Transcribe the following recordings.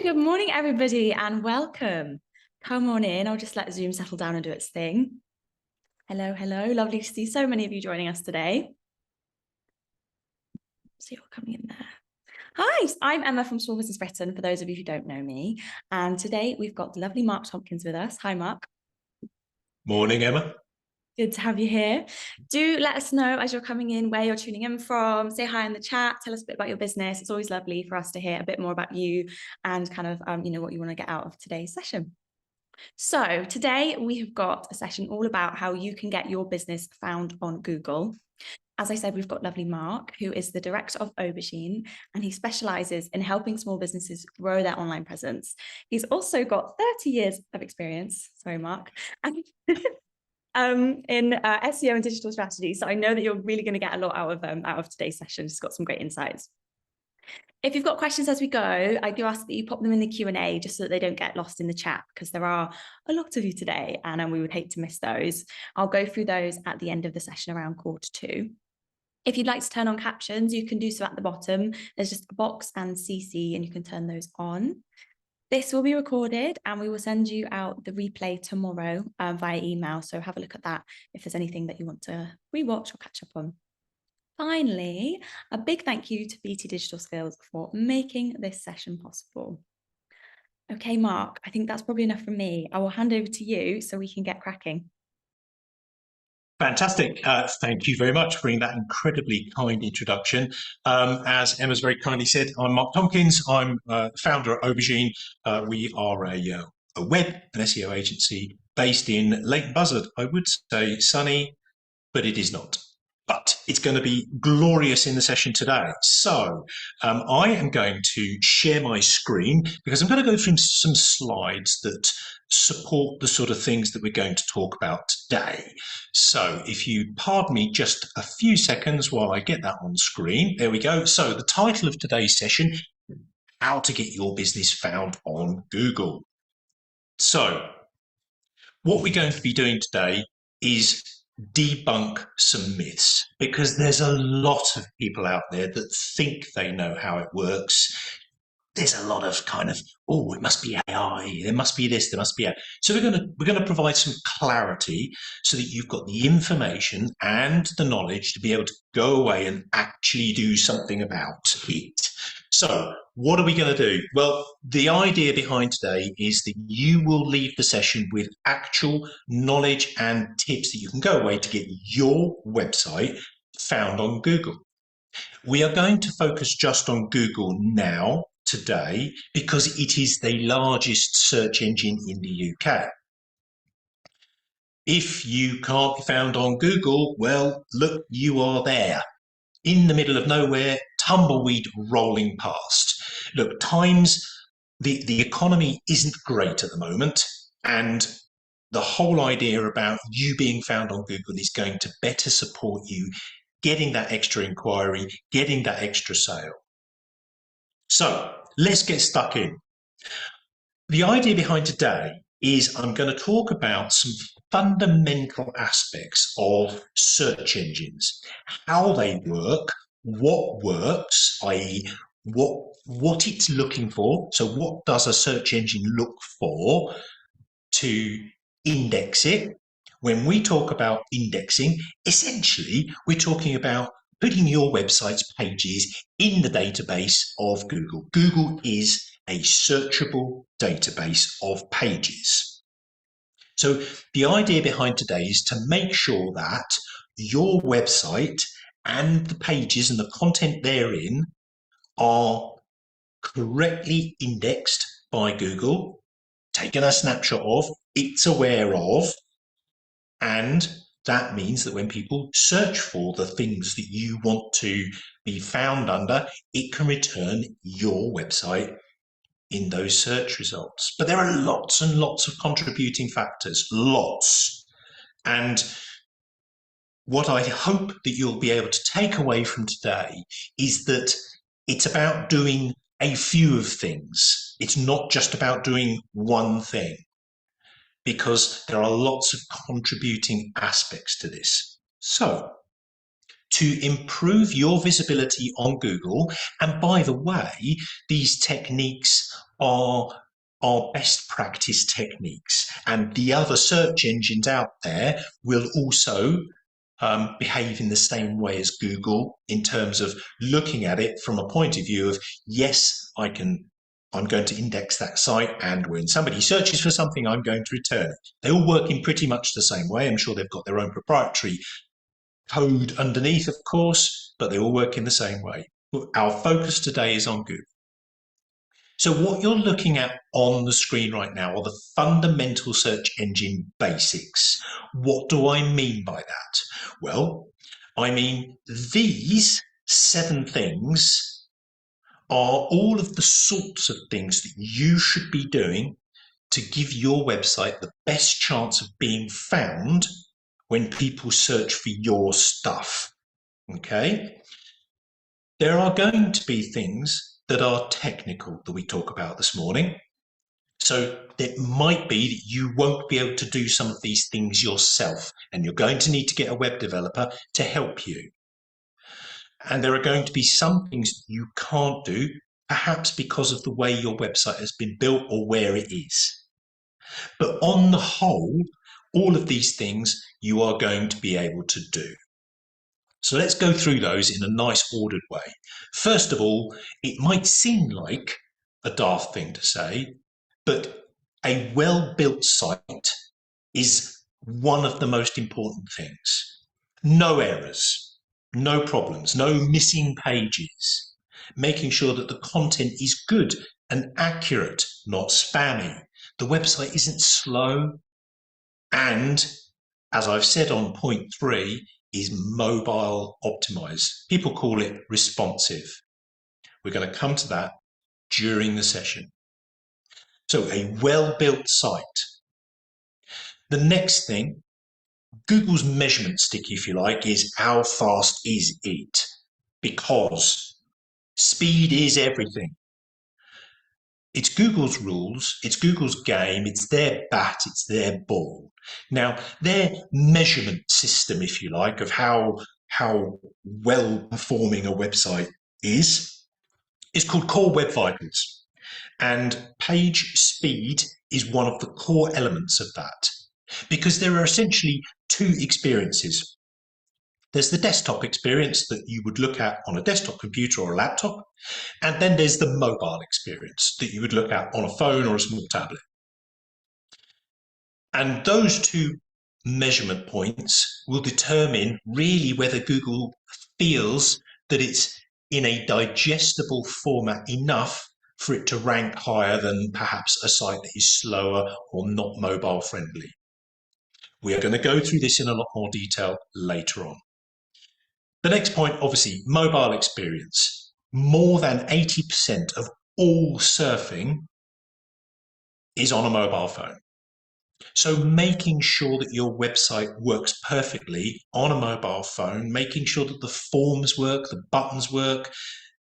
Good morning, everybody, and welcome. Come on in. I'll just let Zoom settle down and do its thing. Hello, hello. Lovely to see so many of you joining us today. See you all coming in there. Hi, I'm Emma from Small Business Britain, for those of you who don't know me. And today we've got the lovely Mark Tomkins with us. Hi, Mark. Morning, Emma. Good to have you here. Do let us know as you're coming in where you're tuning in from. Say hi in the chat. Tell us a bit about your business. It's always lovely for us to hear a bit more about you and kind of, what you want to get out of today's session. So today we have got a session all about how you can get your business found on Google. As I said, we've got lovely Mark, who is the director of Aubergine, and he specializes in helping small businesses grow their online presence. He's also got 30 years of experience, sorry, Mark, in SEO and digital strategy. So I know that you're really going to get a lot out of today's session. It's got some great insights. If you've got questions as we go, I do ask that you pop them in the Q&A just so that they don't get lost in the chat, because there are a lot of you today and we would hate to miss those. I'll go through those at the end of the session around 1:45. If you'd like to turn on captions, you can do so at the bottom. There's just a box and CC and you can turn those on. This will be recorded and we will send you out the replay tomorrow via email. So have a look at that if there's anything that you want to rewatch or catch up on. Finally, a big thank you to BT Digital Skills for making this session possible. Okay, Mark, I think that's probably enough from me. I will hand over to you so we can get cracking. Fantastic. Thank you very much for bringing that incredibly kind introduction. As Emma's very kindly said, I'm Mark Tomkins. I'm founder at Aubergine. We are a web and SEO agency based in Leighton Buzzard. I would say sunny, but it is not. But it's going to be glorious in the session today. So I am going to share my screen because I'm going to go through some slides that support the sort of things that we're going to talk about today. So if you pardon me just a few seconds while I get that on screen. There we go. So the title of today's session, how to get your business found on Google. So what we're going to be doing today is debunk some myths, because there's a lot of people out there that think they know how it works. There's a lot of kind of, oh, it must be AI, there must be this, there must be AI. So we're going to provide some clarity so that you've got the information and the knowledge to be able to go away and actually do something about it. So what are we going to do? Well, the idea behind today is that you will leave the session with actual knowledge and tips that you can go away to get your website found on Google. We are going to focus just on Google now, today, because it is the largest search engine in the UK. If you can't be found on Google, well, look, you are there in the middle of nowhere, tumbleweed rolling past. Look, the economy isn't great at the moment, and the whole idea about you being found on Google is going to better support you getting that extra inquiry, getting that extra sale. So let's get stuck in. The idea behind today is I'm going to talk about some fundamental aspects of search engines, how they work, what works, i.e. what it's looking for. So what does a search engine look for to index it? When we talk about indexing, essentially we're talking about putting your website's pages in the database of Google. Google is a searchable database of pages. So the idea behind today is to make sure that your website and the pages and the content therein are correctly indexed by Google, taken a snapshot of, it's aware of, and that means that when people search for the things that you want to be found under, it can return your website in those search results. But there are lots and lots of contributing factors, lots. And what I hope that you'll be able to take away from today is that it's about doing a few of things. It's not just about doing one thing, because there are lots of contributing aspects to this. So, to improve your visibility on Google. And by the way, these techniques are best practice techniques, and the other search engines out there will also behave in the same way as Google in terms of looking at it from a point of view of, yes, I'm going to index that site, and when somebody searches for something, I'm going to return it. They all work in pretty much the same way. I'm sure they've got their own proprietary code underneath, of course, but they all work in the same way. Our focus today is on Google. So what you're looking at on the screen right now are the fundamental search engine basics. What do I mean by that? Well, I mean these 7 things are all of the sorts of things that you should be doing to give your website the best chance of being found when people search for your stuff. Okay? There are going to be things that are technical that we talk about this morning. So it might be that you won't be able to do some of these things yourself, and you're going to need to get a web developer to help you. And there are going to be some things you can't do, perhaps because of the way your website has been built or where it is. But on the whole, all of these things you are going to be able to do. So let's go through those in a nice ordered way. First of all, it might seem like a daft thing to say, but a well-built site is one of the most important things. No errors, no problems, no missing pages, making sure that the content is good and accurate, not spammy. The website isn't slow, and as I've said on point 3, is mobile optimized. People call it responsive. We're going to come to that during the session. So a well-built site. The next thing, Google's measurement stick, if you like, is how fast is it? Because speed is everything. It's Google's rules, it's Google's game, it's their bat, it's their ball. Now, their measurement system, if you like, of how well performing a website is called Core Web Vitals. And page speed is one of the core elements of that, because there are essentially 2 experiences. There's the desktop experience that you would look at on a desktop computer or a laptop, and then there's the mobile experience that you would look at on a phone or a small tablet. And those 2 measurement points will determine really whether Google feels that it's in a digestible format enough for it to rank higher than perhaps a site that is slower or not mobile friendly. We are going to go through this in a lot more detail later on. The next point, obviously, mobile experience. More than 80% of all surfing is on a mobile phone. So making sure that your website works perfectly on a mobile phone, making sure that the forms work, the buttons work,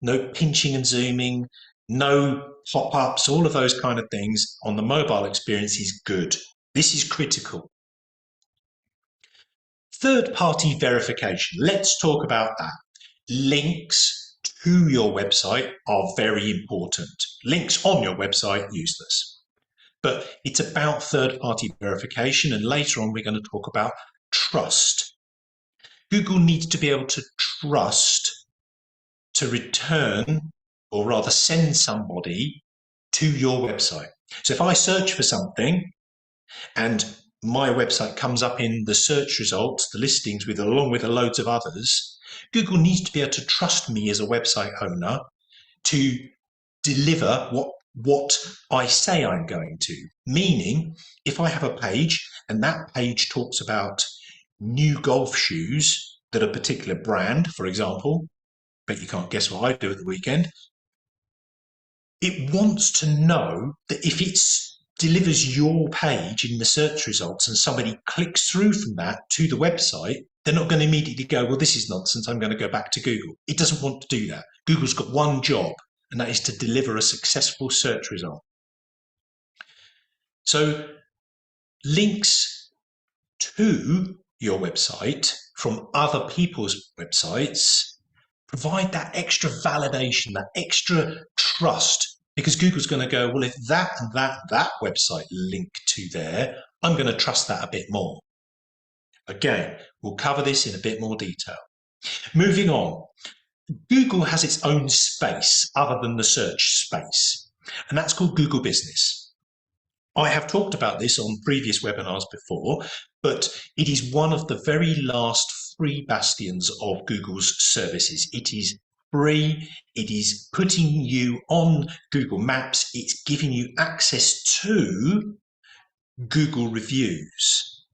no pinching and zooming, no pop-ups, all of those kind of things on the mobile experience is good. This is critical. Third-party verification. Let's talk about that. Links to your website are very important. Links on your website, useless. But it's about third-party verification, and later on we're going to talk about trust. Google needs to be able to trust to return, or rather send somebody to your website. So if I search for something and my website comes up in the search results, the listings along with loads of others, Google needs to be able to trust me as a website owner to deliver what I say I'm going to. Meaning, if I have a page and that page talks about new golf shoes that are a particular brand, for example, but you can't guess what I do at the weekend, it wants to know that if it delivers your page in the search results and somebody clicks through from that to the website, they're not going to immediately go, well, this is nonsense, I'm going to go back to Google. It doesn't want to do that. Google's got one job, and that is to deliver a successful search result. So links to your website from other people's websites, provide that extra validation, that extra trust, because Google's going to go, well, if that and that website link to there, I'm going to trust that a bit more. Again, we'll cover this in a bit more detail. Moving on, Google has its own space other than the search space, and that's called Google Business. I have talked about this on previous webinars before, but it is one of the very last free bastions of Google's services. It is free. It is putting you on Google Maps. It's giving you access to Google reviews.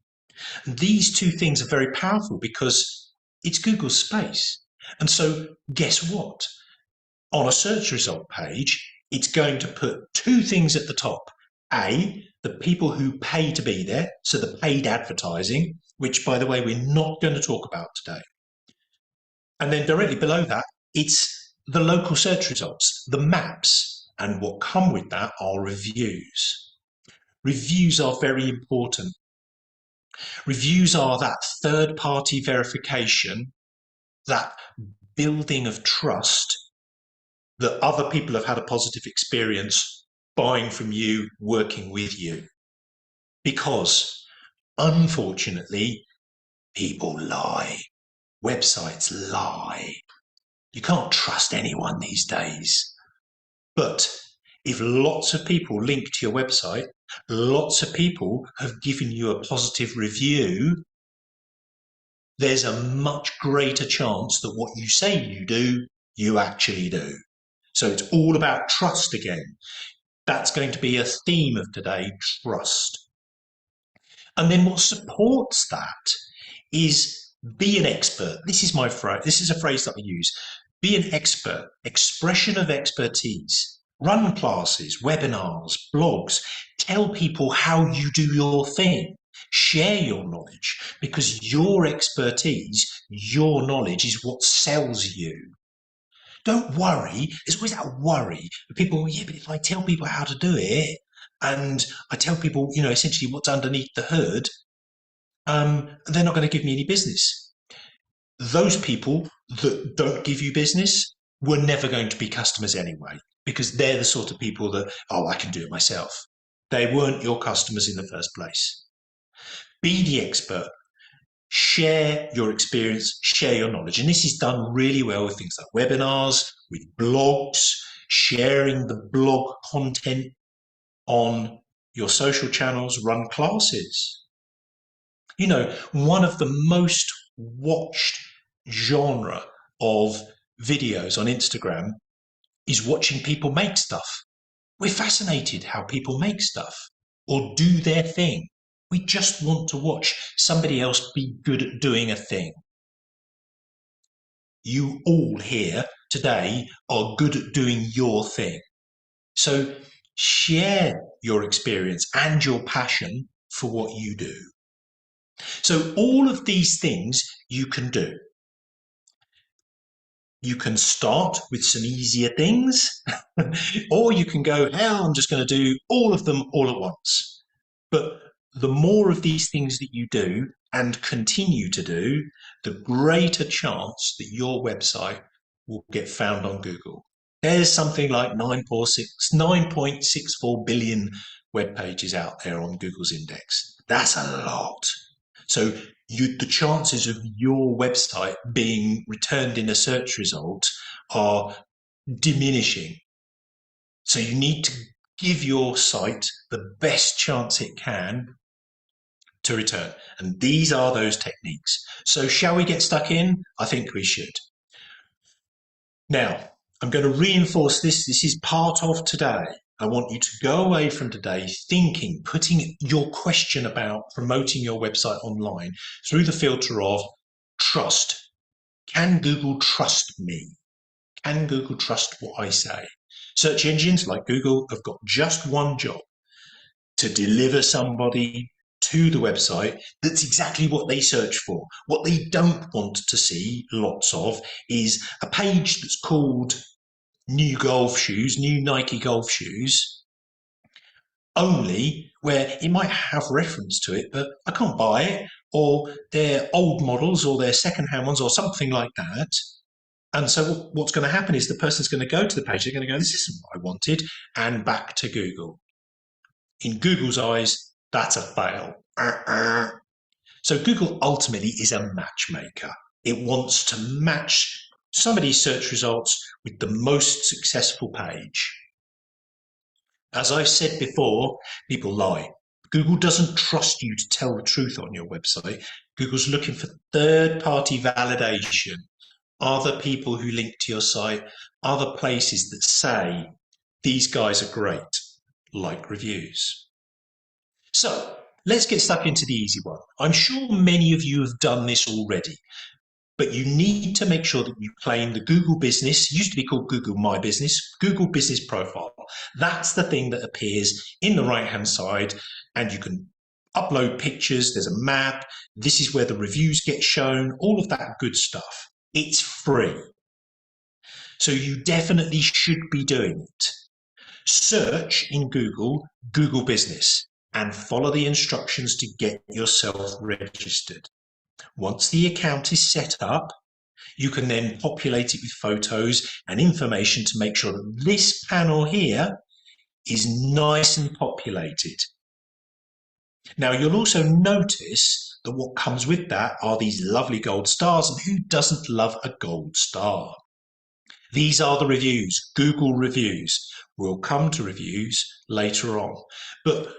And these two things are very powerful because it's Google space. And so guess what? On a search result page, it's going to put two things at the top. A, the people who pay to be there, so the paid advertising, which, by the way, we're not going to talk about today. And then directly below that, it's the local search results, the maps, and what come with that are reviews. Reviews are very important. Reviews are that third-party verification, that building of trust that other people have had a positive experience buying from you, working with you. Because, unfortunately, people lie. Websites lie. You can't trust anyone these days. But if lots of people link to your website, lots of people have given you a positive review, there's a much greater chance that what you say you do, you actually do. So it's all about trust again. That's going to be a theme of today, trust. And then what supports that is be an expert. This is my phrase. This is a phrase that I use. Be an expert, expression of expertise. Run classes, webinars, blogs. Tell people how you do your thing. Share your knowledge, because your expertise, your knowledge is what sells you. Don't worry. There's always that worry. People, yeah, but if I tell people how to do it and I tell people, essentially what's underneath the hood, they're not going to give me any business. Those people that don't give you business were never going to be customers anyway, because they're the sort of people that, I can do it myself. They weren't your customers in the first place. Be the expert. Share your experience, share your knowledge. And this is done really well with things like webinars, with blogs, sharing the blog content on your social channels, run classes. One of the most watched genre of videos on Instagram is watching people make stuff. We're fascinated how people make stuff or do their thing. We just want to watch somebody else be good at doing a thing. You all here today are good at doing your thing. So share your experience and your passion for what you do. So all of these things you can do. You can start with some easier things, or you can go, hell, I'm just going to do all of them all at once. But the more of these things that you do and continue to do, the greater chance that your website will get found on Google. There's something like 9.64 billion web pages out there on Google's index. That's a lot. So the chances of your website being returned in a search result are diminishing. So you need to give your site the best chance it can to return. And these are those techniques. So shall we get stuck in? I think we should. Now, I'm going to reinforce this. This is part of today. I want you to go away from today thinking, putting your question about promoting your website online through the filter of trust. Can Google trust me? Can Google trust what I say? Search engines like Google have got just one job: to deliver somebody to the website that's exactly what they search for. What they don't want to see lots of is a page that's called new golf shoes, new Nike golf shoes, only where it might have reference to it, but I can't buy it, or they're old models, or they're secondhand ones, or something like that. And so what's going to happen is the person's going to go to the page, they're going to go, this isn't what I wanted, and back to Google. In Google's eyes, that's a fail. So Google ultimately is a matchmaker. It wants to match somebody's search results with the most successful page. As I've said before, people lie. Google doesn't trust you to tell the truth on your website. Google's looking for third-party validation. Other people who link to your site, other places that say, these guys are great, like reviews. So let's get stuck into the easy one. I'm sure many of you have done this already, but you need to make sure that you claim the Google Business, used to be called Google My Business, Google Business Profile. That's the thing that appears in the right-hand side, and you can upload pictures, there's a map, this is where the reviews get shown, all of that good stuff. It's free. So you definitely should be doing it. Search in Google, Google Business, and follow the instructions to get yourself registered. Once the account is set up, you can then populate it with photos and information to make sure that this panel here is nice and populated. Now, you'll also notice that what comes with that are these lovely gold stars, and who doesn't love a gold star? These are the reviews, Google reviews. We'll come to reviews later on. But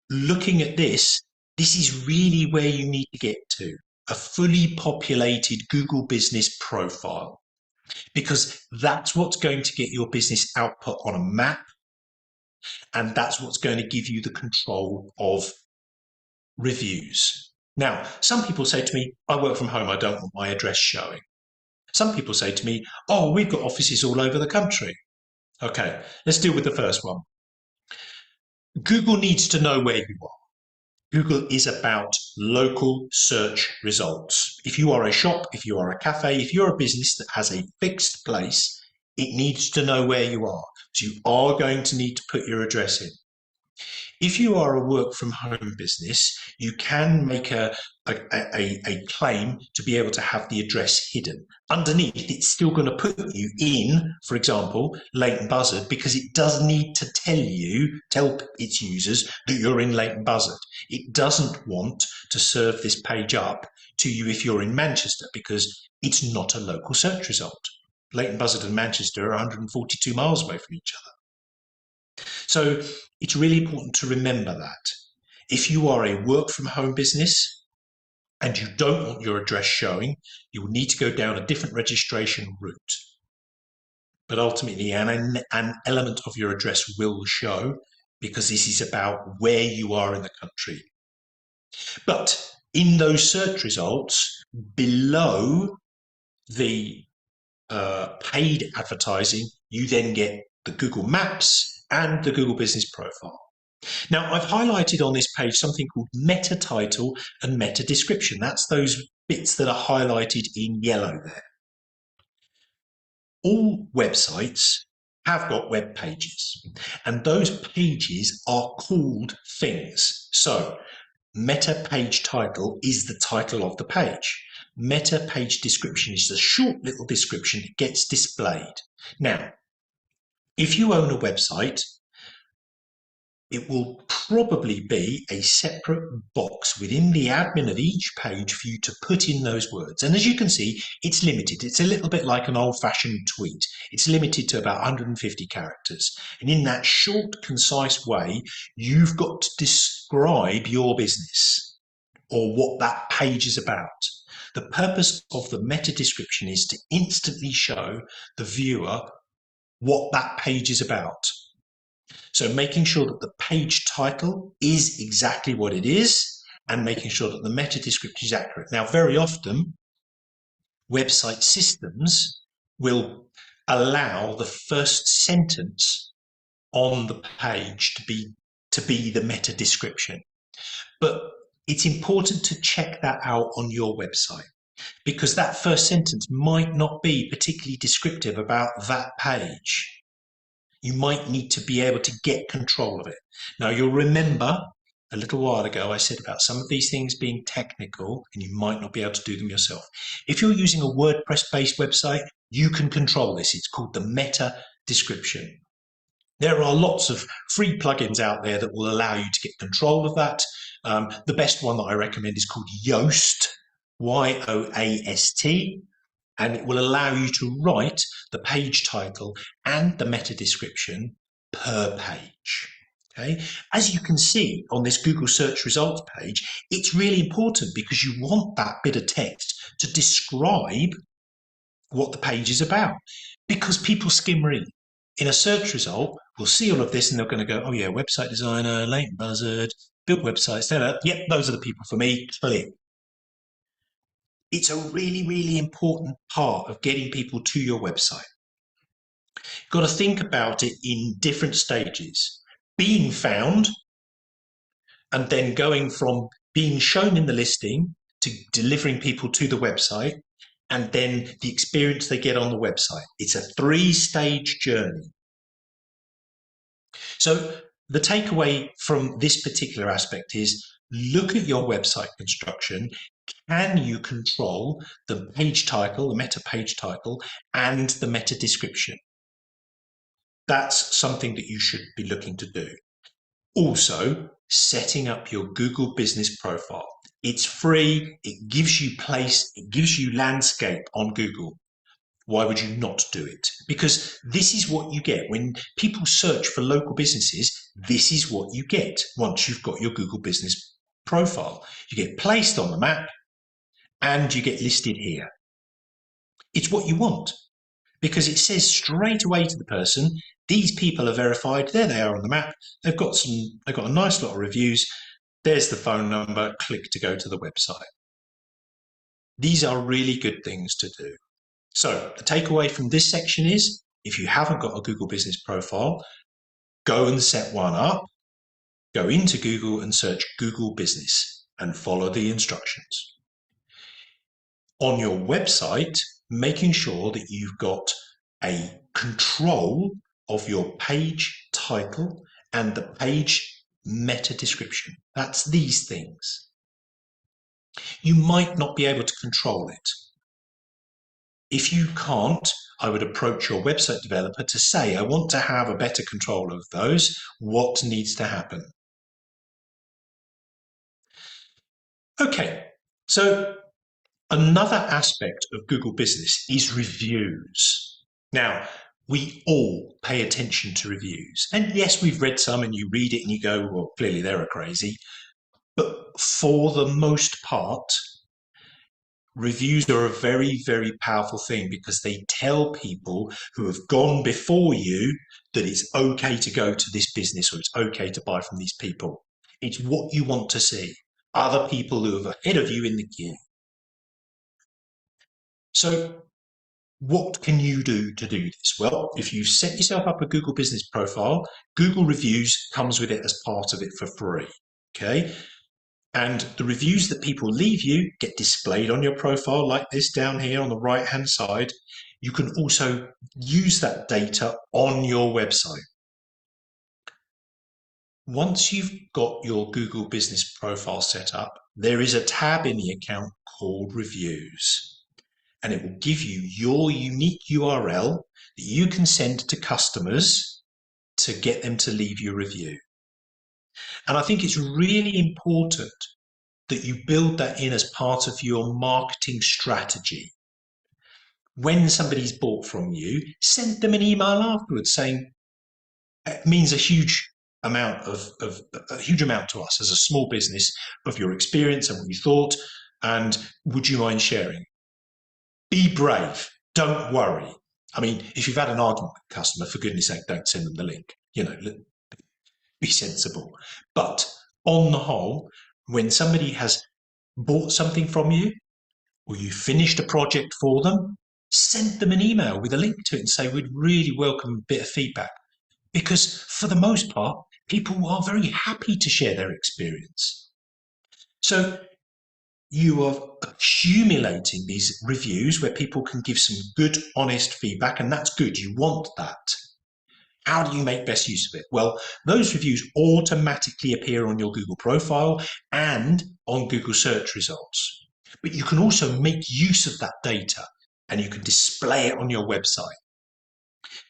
looking at this, this is really where you need to get to. A fully populated Google Business Profile, because that's what's going to get your business output on a map, and that's what's going to give you the control of reviews. Now, some people say to me, I work from home, I don't want my address showing. Some people say to me, oh, we've got offices all over the country. Okay, let's deal with the first one. Google needs to know where you are. Google is about local search results. If you are a shop, if you are a cafe, if you're a business that has a fixed place, it needs to know where you are. So you are going to need to put your address in. If you are a work from home business, you can make a claim to be able to have the address hidden. Underneath, it's still going to put you in, for example, Leighton Buzzard, because it does need to tell its users that you're in Leighton Buzzard. It doesn't want to serve this page up to you if you're in Manchester, because it's not a local search result. Leighton Buzzard and Manchester are 142 miles away from each other. So it's really important to remember that. If you are a work from home business and you don't want your address showing, you will need to go down a different registration route. But ultimately, an element of your address will show, because this is about where you are in the country. But in those search results, below the paid advertising, you then get the Google Maps and the Google Business Profile. Now, I've highlighted on this page something called meta title and meta description. That's those bits that are highlighted in yellow there. All websites have got web pages, and those pages are called things. So meta page title is the title of the page. Meta page description is the short little description that gets displayed. Now, if you own a website, it will probably be a separate box within the admin of each page for you to put in those words. And as you can see, it's limited. It's a little bit like an old-fashioned tweet. It's limited to about 150 characters. And in that short, concise way, you've got to describe your business or what that page is about. The purpose of the meta description is to instantly show the viewer what that page is about. So making sure that the page title is exactly what it is, and making sure that the meta description is accurate. Now, very often, website systems will allow the first sentence on the page to be the meta description. But it's important to check that out on your website, because that first sentence might not be particularly descriptive about that page. You might need to be able to get control of it. Now, you'll remember a little while ago I said about some of these things being technical and you might not be able to do them yourself. If you're using a WordPress-based website, you can control this. It's called the meta description. There are lots of free plugins out there that will allow you to get control of that. The best one that I recommend is called Yoast, Y-O-A-S-T, and it will allow you to write the page title and the meta description per page. Okay. As you can see on this Google search results page, it's really important because you want that bit of text to describe what the page is about, because people skim read. In a search result, we'll see all of this and they're going to go, oh yeah, website designer, latent buzzard, build websites, yep, those are the people for me, click. It's a really, really important part of getting people to your website. You've got to think about it in different stages. Being found, and then going from being shown in the listing to delivering people to the website, and then the experience they get on the website. It's a 3-stage journey. So the takeaway from this particular aspect is look at your website construction. Can you control the page title, the meta page title, and the meta description? That's something that you should be looking to do. Also, setting up your Google business profile. It's free, it gives you place, it gives you landscape on Google. Why would you not do it? Because this is what you get. When people search for local businesses, this is what you get once you've got your Google business profile. You get placed on the map and you get listed here. It's what you want because it says straight away to the person, these people are verified. There they are on the map. They've got a nice lot of reviews. There's the phone number. Click to go to the website. These are really good things to do. So the takeaway from this section is, if you haven't got a Google business profile, go and set one up. Go into Google and search Google Business and follow the instructions. On your website, making sure that you've got a control of your page title and the page meta description. That's these things. You might not be able to control it. If you can't, I would approach your website developer to say, I want to have a better control of those. What needs to happen? Okay, so another aspect of Google Business is reviews. Now, we all pay attention to reviews. And yes, we've read some and you read it and you go, well, clearly they're crazy. But for the most part, reviews are a very, very powerful thing because they tell people who have gone before you that it's okay to go to this business or it's okay to buy from these people. It's what you want to see. Other people who are ahead of you in the queue. So what can you do to do this? Well, if you set yourself up a Google business profile, Google Reviews comes with it as part of it for free. Okay. And the reviews that people leave you get displayed on your profile like this down here on the right-hand side. You can also use that data on your website. Once you've got your Google business profile set up, there is a tab in the account called Reviews. And it will give you your unique URL that you can send to customers to get them to leave you a review. And I think it's really important that you build that in as part of your marketing strategy. When somebody's bought from you, send them an email afterwards saying, it means a huge amount to us as a small business of your experience and what you thought, and would you mind sharing? Be brave. Don't worry. I mean, if you've had an argument with a customer, for goodness sake, don't send them the link. Be sensible. But on the whole, when somebody has bought something from you or you finished a project for them, send them an email with a link to it and say, we'd really welcome a bit of feedback. Because for the most part, people are very happy to share their experience. So you are accumulating these reviews where people can give some good, honest feedback, and that's good. You want that. How do you make best use of it? Well, those reviews automatically appear on your Google profile and on Google search results. But you can also make use of that data and you can display it on your website.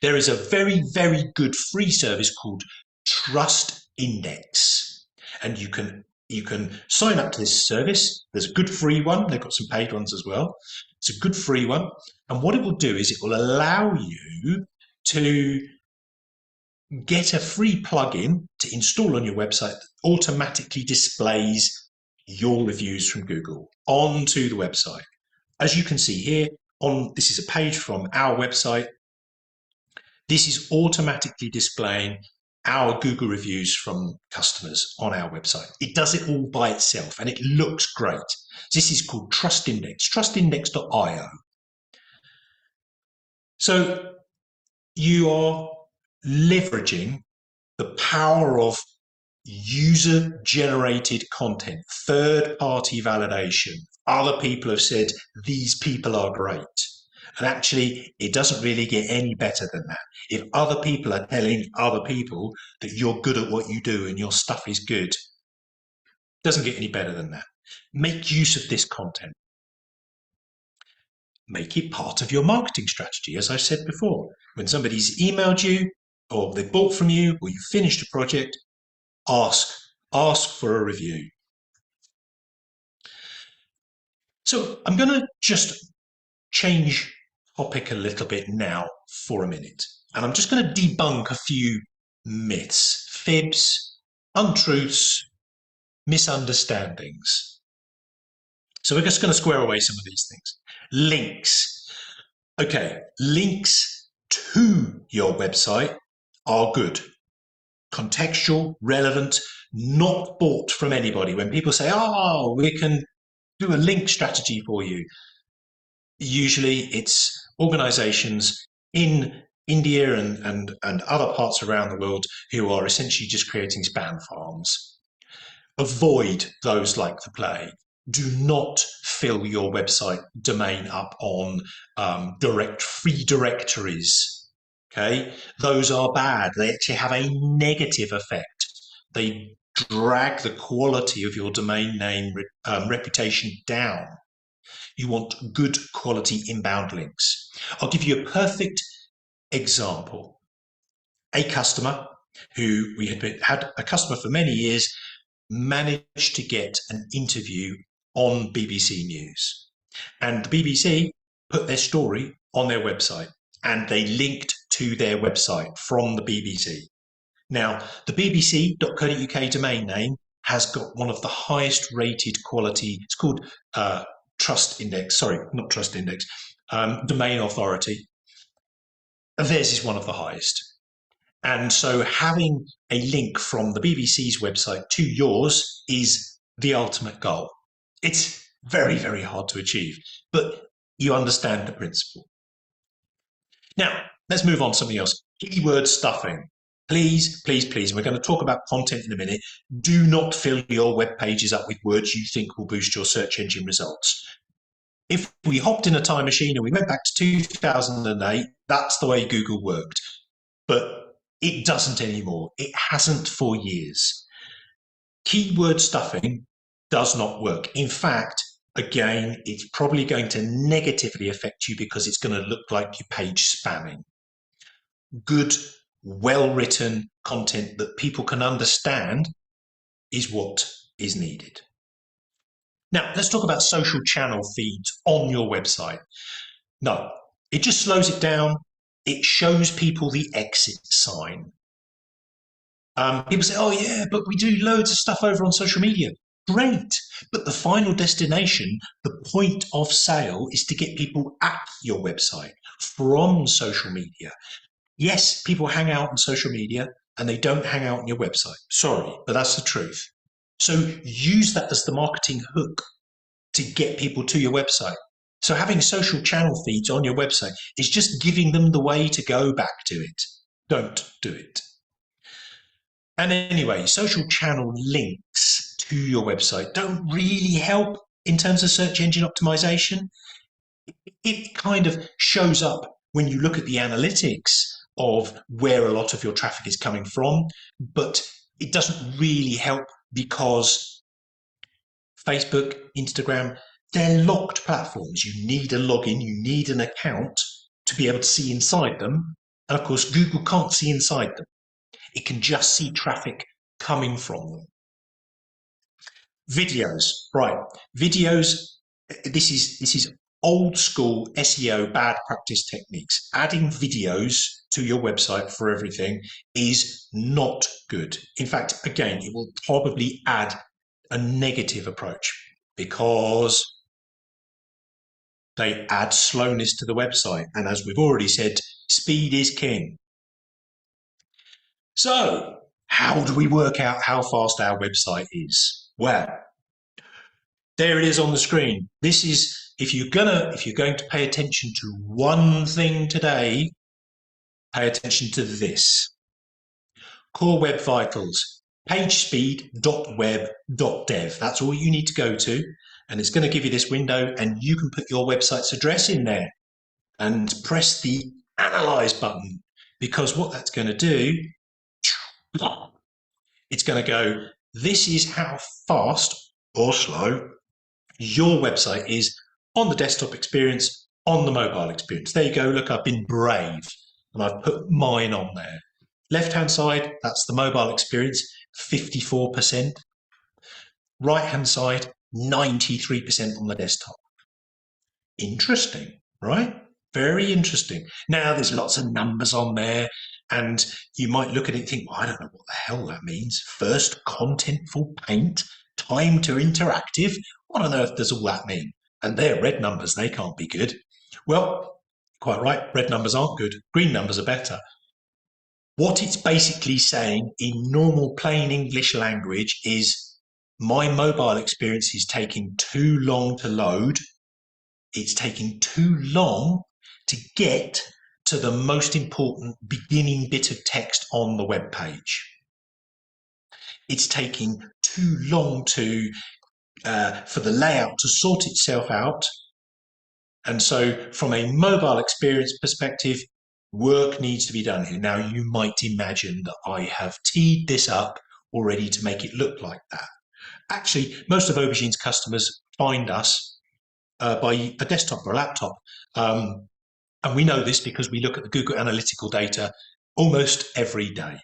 There is a very, very good free service called Trust Index, and you can sign up to this service. There's a good free one. They've got some paid ones as well. It's a good free one. And what it will do is it will allow you to get a free plugin to install on your website that automatically displays your reviews from Google onto the website. As you can see here, this is a page from our website. This is automatically displaying our Google reviews from customers on our website. It does it all by itself and it looks great. This is called Trust Index, trustindex.io. So you are leveraging the power of user-generated content, third-party validation. Other people have said, these people are great. And actually, it doesn't really get any better than that. If other people are telling other people that you're good at what you do and your stuff is good, it doesn't get any better than that. Make use of this content. Make it part of your marketing strategy, as I said before. When somebody's emailed you, or they bought from you, or you finished a project, ask for a review. So I'm going to just change topic a little bit now for a minute. And I'm just going to debunk a few myths, fibs, untruths, misunderstandings. So we're just going to square away some of these things. Links. Okay, links to your website are good. Contextual, relevant, not bought from anybody. When people say, oh, we can do a link strategy for you, usually it's organizations in India and other parts around the world who are essentially just creating spam farms. Avoid those like the plague. Do not fill your website domain up on free directories. Okay, those are bad. They actually have a negative effect. They drag the quality of your domain name reputation down. You want good quality inbound links. I'll give you a perfect example. A customer who we had a customer for many years managed to get an interview on BBC News. And the BBC put their story on their website and they linked to their website from the BBC. Now, the bbc.co.uk domain name has got one of the highest rated quality, it's called Trust Index, sorry, not Trust Index, Domain Authority. Theirs is one of the highest. And so having a link from the BBC's website to yours is the ultimate goal. It's very, very hard to achieve, but you understand the principle. Now, let's move on to something else. Keyword stuffing. Please, please, please, we're going to talk about content in a minute. Do not fill your web pages up with words you think will boost your search engine results. If we hopped in a time machine and we went back to 2008, that's the way Google worked. But it doesn't anymore. It hasn't for years. Keyword stuffing does not work. In fact, again, it's probably going to negatively affect you because it's going to look like you're page spamming. Good, well-written content that people can understand is what is needed. Now, let's talk about social channel feeds on your website. No, it just slows it down. It shows people the exit sign. People say, oh yeah, but we do loads of stuff over on social media. Great, but the final destination, the point of sale, is to get people at your website from social media. Yes, people hang out on social media and they don't hang out on your website. Sorry, but that's the truth. So use that as the marketing hook to get people to your website. So having social channel feeds on your website is just giving them the way to go back to it. Don't do it. And anyway, social channel links to your website don't really help in terms of search engine optimization. It kind of shows up when you look at the analytics of where a lot of your traffic is coming from, but it doesn't really help because Facebook, Instagram, they're locked platforms. You need a login, you need an account to be able to see inside them. And of course, Google can't see inside them. It can just see traffic coming from them. Videos, right? Videos, this is old school SEO bad practice techniques. Adding videos to your website for everything is not good. In fact, again, it will probably add a negative approach because they add slowness to the website. And as we've already said, speed is king. So how do we work out how fast our website is? Well, there it is on the screen. This is, if you're going to pay attention to one thing today, pay attention to this. Core Web Vitals, pagespeed.web.dev. That's all you need to go to. And it's going to give you this window, and you can put your website's address in there and press the Analyze button, because what that's going to do, it's going to go, this is how fast or slow your website is on the desktop experience, on the mobile experience. There you go. Look, I've been brave and I've put mine on there. Left-hand side, that's the mobile experience, 54%. Right-hand side, 93% on the desktop. Interesting, right? Very interesting. Now, there's lots of numbers on there, and you might look at it and think, well, I don't know what the hell that means. First contentful paint, time to interactive. What on earth does all that mean? And they're red numbers. They can't be good. Well, quite right. Red numbers aren't good. Green numbers are better. What it's basically saying in normal plain English language is my mobile experience is taking too long to load. It's taking too long to get to the most important beginning bit of text on the web page. It's taking too long to for the layout to sort itself out. And so from a mobile experience perspective, work needs to be done here. Now, you might imagine that I have teed this up already to make it look like that. Actually, most of Aubergine's customers find us by a desktop or a laptop. And we know this because we look at the Google Analytical data almost every day.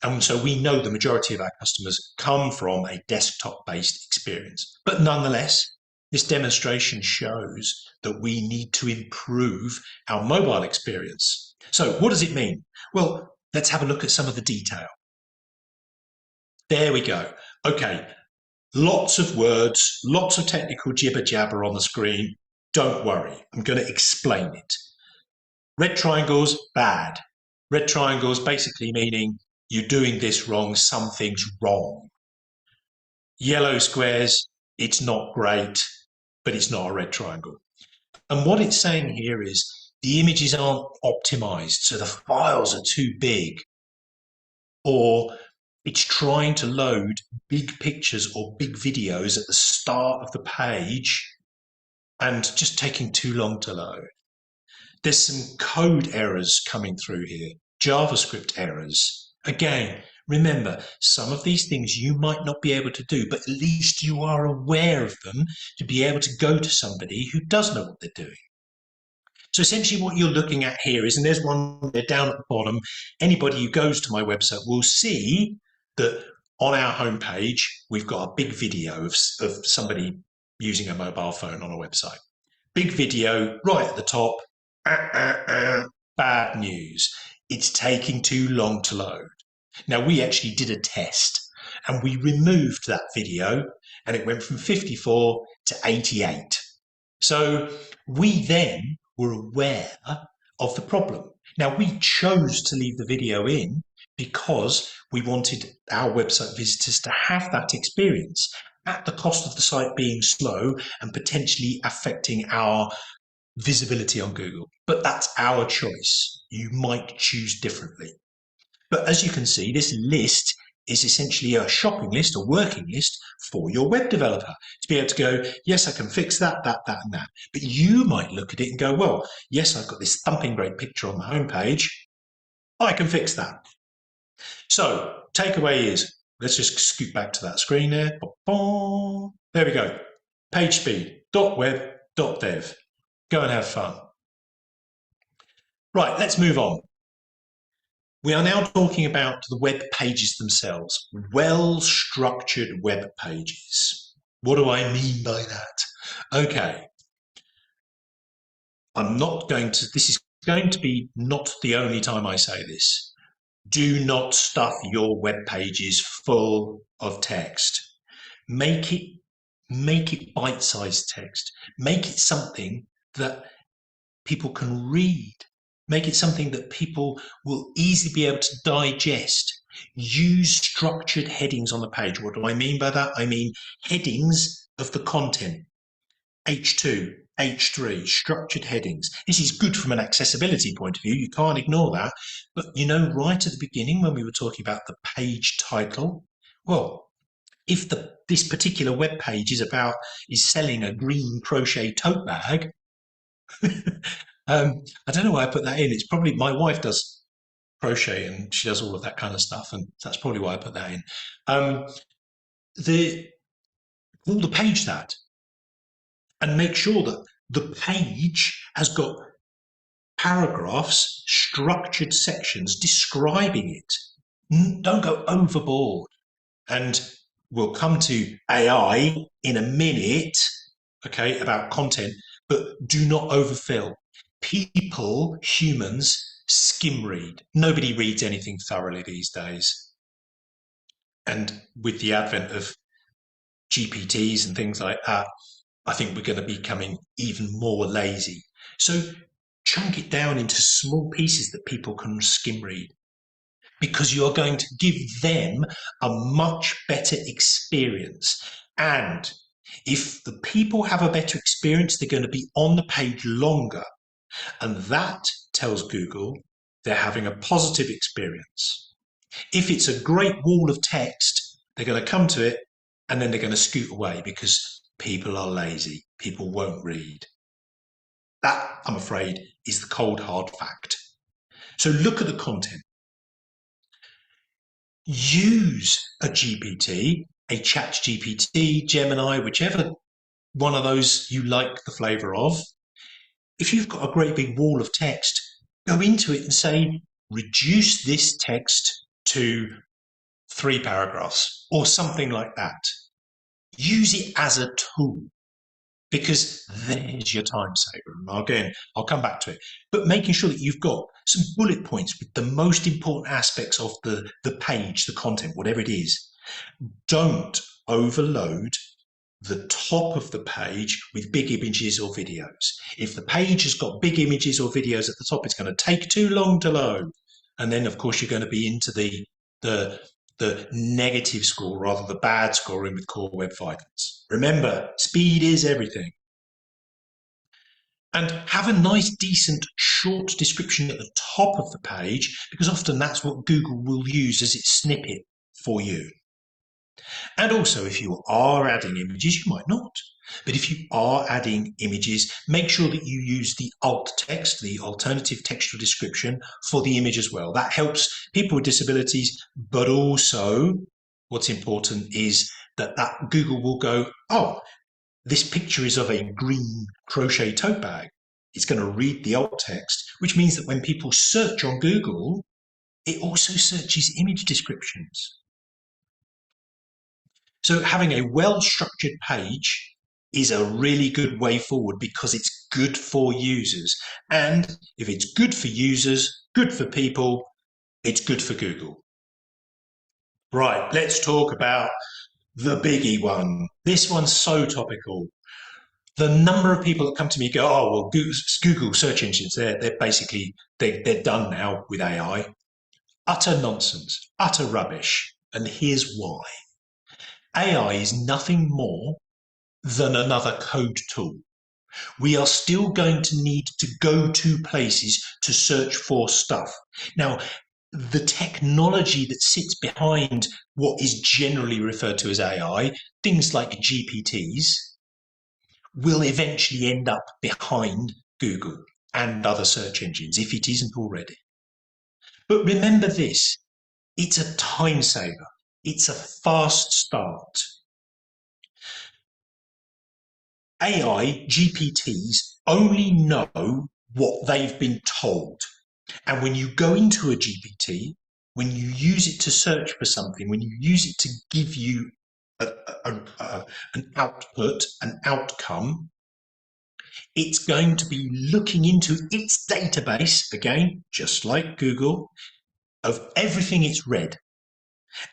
And so we know the majority of our customers come from a desktop-based experience. But nonetheless, this demonstration shows that we need to improve our mobile experience. So what does it mean? Well, let's have a look at some of the detail. There we go. Okay, lots of words, lots of technical jibber jabber on the screen. Don't worry, I'm going to explain it. Red triangles, bad. Red triangles basically meaning you're doing this wrong, something's wrong. Yellow squares, it's not great, but it's not a red triangle. And what it's saying here is the images aren't optimized, so the files are too big, or it's trying to load big pictures or big videos at the start of the page and just taking too long to load. There's some code errors coming through here, JavaScript errors. Again, remember, some of these things you might not be able to do, but at least you are aware of them to be able to go to somebody who does know what they're doing. So essentially what you're looking at here is, and there's one there down at the bottom, anybody who goes to my website will see that on our homepage, we've got a big video of somebody using a mobile phone on a website. Big video right at the top. Bad news. It's taking too long to load. Now, we actually did a test and we removed that video and it went from 54 to 88. So we then were aware of the problem. Now, we chose to leave the video in because we wanted our website visitors to have that experience at the cost of the site being slow and potentially affecting our visibility on Google. But that's our choice. You might choose differently. But as you can see, this list is essentially a shopping list, a working list for your web developer to be able to go, yes, I can fix that, and that. But you might look at it and go, well, yes, I've got this thumping great picture on the homepage, I can fix that. So takeaway is, let's just scoot back to that screen there. There we go. Page speed, .web.dev. Go and have fun. Right, let's move on. We are now talking about the web pages themselves, well-structured web pages. What do I mean by that? Okay. This is going to be not the only time I say this. Do not stuff your web pages full of text. Make it bite-sized text. Make it something that people can read. Make it something that people will easily be able to digest. Use structured headings on the page. What do I mean by that? I mean headings of the content. H2, H3, structured headings. This is good from an accessibility point of view. You can't ignore that. But you know, right at the beginning when we were talking about the page title, well, if this particular web page is selling a green crochet tote bag, I don't know why I put that in. It's probably my wife does crochet and she does all of that kind of stuff, and that's probably why I put that in. Call the page that, and make sure that the page has got paragraphs, structured sections describing it. Don't go overboard. And we'll come to AI in a minute, okay, about content, but do not overfill. People, humans, skim read. Nobody reads anything thoroughly these days. And with the advent of GPTs and things like that, I think we're going to be becoming even more lazy. So chunk it down into small pieces that people can skim read, because you're going to give them a much better experience. And if the people have a better experience, they're going to be on the page longer. And that tells Google they're having a positive experience. If it's a great wall of text, they're going to come to it and then they're going to scoot away because people are lazy. People won't read. That, I'm afraid, is the cold, hard fact. So look at the content. Use a GPT, a chat GPT, Gemini, whichever one of those you like the flavor of. If you've got a great big wall of text, go into it and say, reduce this text to 3 paragraphs or something like that. Use it as a tool, because there's your time saver. And again, I'll come back to it. But making sure that you've got some bullet points with the most important aspects of the page, the content, whatever it is. Don't overload the top of the page with big images or videos. If the page has got big images or videos at the top, it's going to take too long to load. And then, of course, you're going to be into the negative score rather than the bad scoring with Core Web Vitals. Remember, speed is everything. And have a nice, decent, short description at the top of the page, because often that's what Google will use as its snippet for you. And also, if you are adding images, you might not. But if you are adding images, make sure that you use the alt text, the alternative textual description, for the image as well. That helps people with disabilities, but also what's important is that Google will go, oh, this picture is of a green crochet tote bag. It's going to read the alt text, which means that when people search on Google, it also searches image descriptions. So having a well-structured page is a really good way forward, because it's good for users. And if it's good for users, good for people, it's good for Google. Right, let's talk about the biggie one. This one's so topical. The number of people that come to me go, oh, well, Google search engines, they're basically, they're done now with AI. Utter nonsense, utter rubbish. And here's why. AI is nothing more than another code tool. We are still going to need to go to places to search for stuff. Now, the technology that sits behind what is generally referred to as AI, things like GPTs, will eventually end up behind Google and other search engines, if it isn't already. But remember this, it's a time saver. It's a fast start. AI, GPTs, only know what they've been told. And when you go into a GPT, when you use it to search for something, when you use it to give you an output, an outcome, it's going to be looking into its database, again, just like Google, of everything it's read.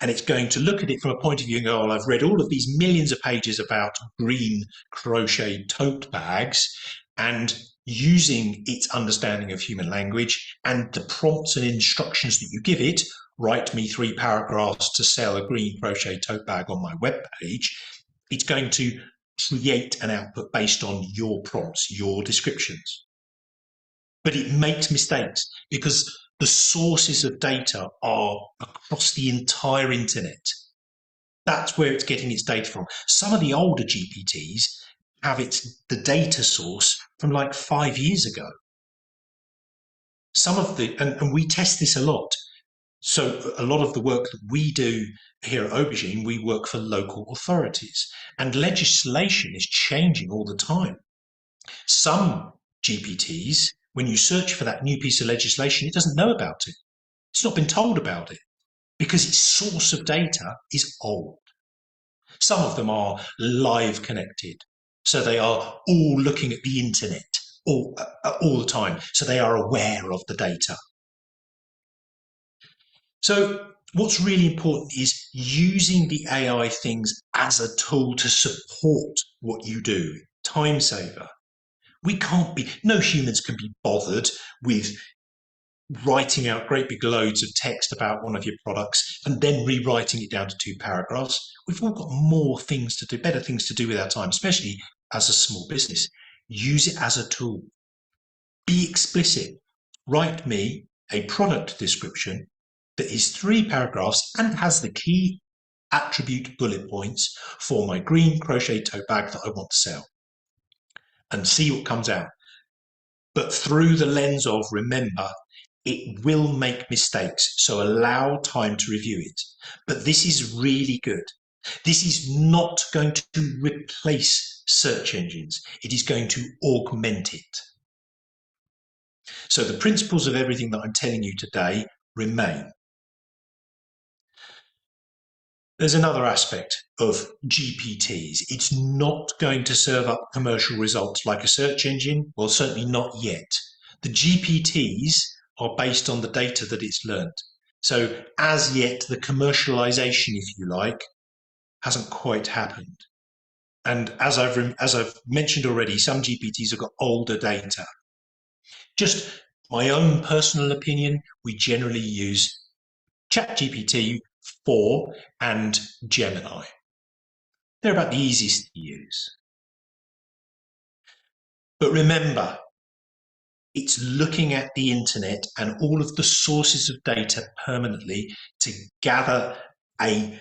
And it's going to look at it from a point of view and go, well, I've read all of these millions of pages about green crochet tote bags, and using its understanding of human language and the prompts and instructions that you give it, write me 3 paragraphs to sell a green crochet tote bag on my webpage, it's going to create an output based on your prompts, your descriptions. But it makes mistakes because the sources of data are across the entire internet. That's where it's getting its data from. Some of the older GPTs have the data source from like 5 years ago. Some of and we test this a lot. So a lot of the work that we do here at Aubergine, we work for local authorities, and legislation is changing all the time. Some GPTs, when you search for that new piece of legislation, it doesn't know about it. It's not been told about it because its source of data is old. Some of them are live connected, so they are all looking at the internet all the time, so they are aware of the data. So what's really important is using the AI things as a tool to support what you do. Time saver. No humans can be bothered with writing out great big loads of text about one of your products and then rewriting it down to 2 paragraphs. We've all got more things to do, better things to do with our time, especially as a small business. Use it as a tool. Be explicit. Write me a product description that is 3 paragraphs and has the key attribute bullet points for my green crochet tote bag that I want to sell, and see what comes out. But through the lens of, remember, it will make mistakes, so allow time to review it. But this is really good. This is not going to replace search engines. It is going to augment it. So the principles of everything that I'm telling you today remain. There's another aspect of GPTs. It's not going to serve up commercial results like a search engine. Well, certainly not yet. The GPTs are based on the data that it's learned. So as yet, the commercialization, if you like, hasn't quite happened. And as I've mentioned already, some GPTs have got older data. Just my own personal opinion, we generally use ChatGPT 4 and Gemini. They're about the easiest to use. But remember, it's looking at the internet and all of the sources of data permanently to gather a